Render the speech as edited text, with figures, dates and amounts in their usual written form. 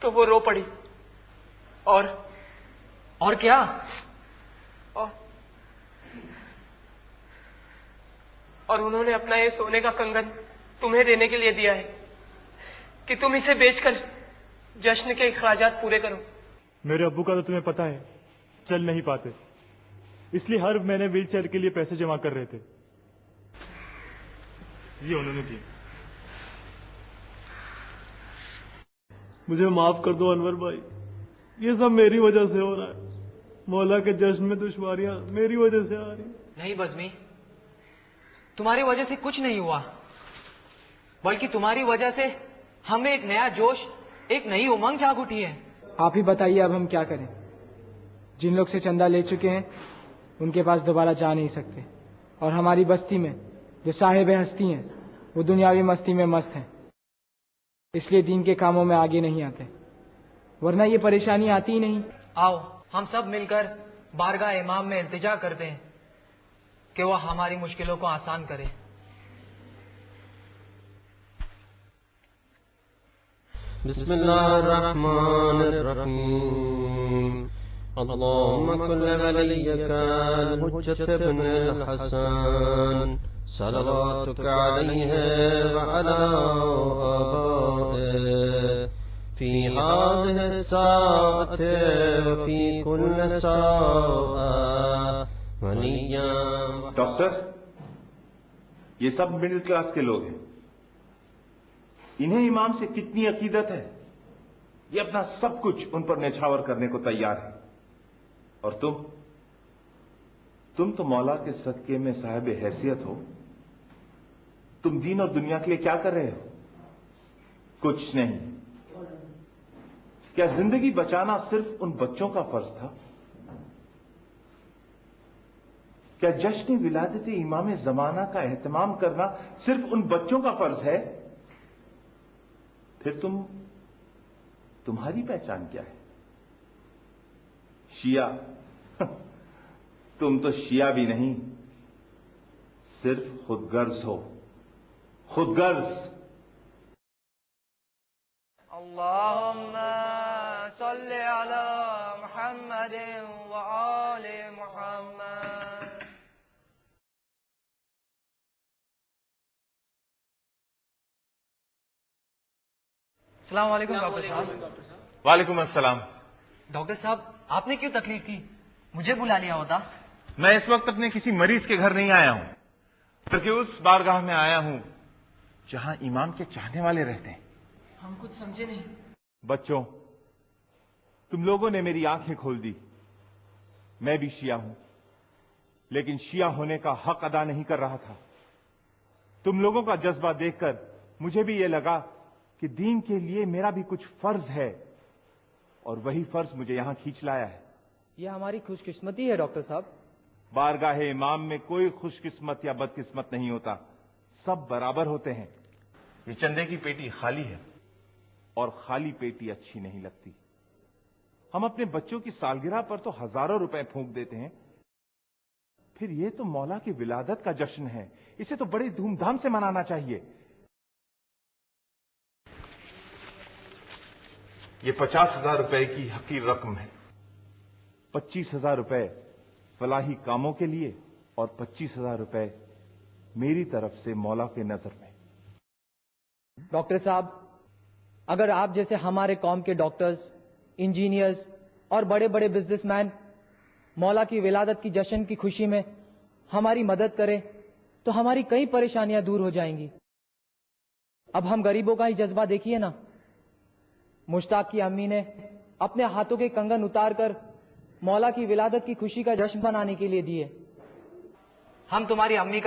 تو وہ رو پڑی اور کیا؟ اور انہوں نے اپنا یہ سونے کا کنگن تمہیں دینے کے لیے دیا ہے کہ تم اسے بیچ کر جشن کے اخراجات پورے کرو۔ میرے ابو کا تو تمہیں پتا ہے چل نہیں پاتے، اس لیے ہر مہینے ویل چیئر کے لیے پیسے جمع کر رہے تھے، یہ انہوں نے دی۔ مجھے معاف کر دو انور بھائی، یہ سب میری وجہ سے ہو رہا ہے، مولا کے جشن میں دشواریاں میری وجہ سے آ رہی۔ نہیں بزمی، تمہاری وجہ سے کچھ نہیں ہوا، بلکہ تمہاری وجہ سے ہمیں ایک نیا جوش، ایک نئی امنگ جاگ اٹھی ہے۔ آپ ہی بتائیے اب ہم کیا کریں؟ جن لوگ سے چندہ لے چکے ہیں ان کے پاس دوبارہ جا نہیں سکتے، اور ہماری بستی میں جو صاحب ہستی ہیں وہ دنیاوی مستی میں مست ہیں، اس لیے دین کے کاموں میں آگے نہیں آتے، ورنہ یہ پریشانی آتی ہی نہیں۔ آؤ ہم سب مل کر بارگاہ امام میں التجا کرتے ہیں کہ وہ ہماری مشکلوں کو آسان کرے۔ بسم اللہ الرحمن الرحیم اللهم كن وليك الحجة ابن الحسن صلواتك عليه وعلى آبائه في هذه الساعة وفي كل ساعة وليا۔ ڈاکٹر، یہ سب مڈل کلاس کے لوگ ہیں، انہیں امام سے کتنی عقیدت ہے، یہ اپنا سب کچھ ان پر نچھاور کرنے کو تیار ہے، اور تم تو مولا کے صدقے میں صاحب حیثیت ہو، تم دین اور دنیا کے لیے کیا کر رہے ہو؟ کچھ نہیں۔ کیا زندگی بچانا صرف ان بچوں کا فرض تھا؟ کیا جشن ولادت امام زمانہ کا اہتمام کرنا صرف ان بچوں کا فرض ہے؟ پھر تمہاری پہچان کیا ہے؟ شیعہ؟ تم تو شیعہ بھی نہیں، صرف خود غرض ہو، خود غرض۔ اللہم صل علی محمد وآل محمد۔ السلام علیکم ڈاکٹر صاحب۔ وعلیکم السلام۔ ڈاکٹر صاحب آپ نے کیوں تکلیف کی؟ مجھے بلا لیا ہوتا۔ میں اس وقت اپنے کسی مریض کے گھر نہیں آیا ہوں، بلکہ اس بارگاہ میں آیا ہوں جہاں امام کے چاہنے والے رہتے ہیں۔ ہم کچھ سمجھے نہیں۔ بچوں، تم لوگوں نے میری آنکھیں کھول دی، میں بھی شیعہ ہوں، لیکن شیعہ ہونے کا حق ادا نہیں کر رہا تھا۔ تم لوگوں کا جذبہ دیکھ کر مجھے بھی یہ لگا کہ دین کے لیے میرا بھی کچھ فرض ہے، اور وہی فرض مجھے یہاں کھینچ لایا ہے۔ یہ ہماری خوش قسمتی ہے ڈاکٹر صاحب۔ بارگاہ امام میں کوئی خوش قسمت یا بد قسمت نہیں ہوتا، سب برابر ہوتے ہیں۔ یہ چندے کی پیٹی خالی ہے، اور خالی پیٹی اچھی نہیں لگتی۔ ہم اپنے بچوں کی سالگرہ پر تو ہزاروں روپے پھونک دیتے ہیں، پھر یہ تو مولا کی ولادت کا جشن ہے، اسے تو بڑے دھوم دھام سے منانا چاہیے۔ یہ 50,000 روپے کی حقیر رقم ہے، 25,000 روپے فلاحی کاموں کے لیے اور 25,000 روپے میری طرف سے مولا کے نظر میں۔ ڈاکٹر صاحب، اگر آپ جیسے ہمارے قوم کے ڈاکٹرز، انجینئرز اور بڑے بڑے بزنس مین مولا کی ولادت کی جشن کی خوشی میں ہماری مدد کریں تو ہماری کئی پریشانیاں دور ہو جائیں گی۔ اب ہم غریبوں کا ہی جذبہ دیکھیے نا، مشتاق کی امی نے اپنے ہاتھوں کے کنگن اتار کر مولا کی ولادت کی خوشی کا جشن منانے کے لیے دیے۔ ہم تمہاری امی کا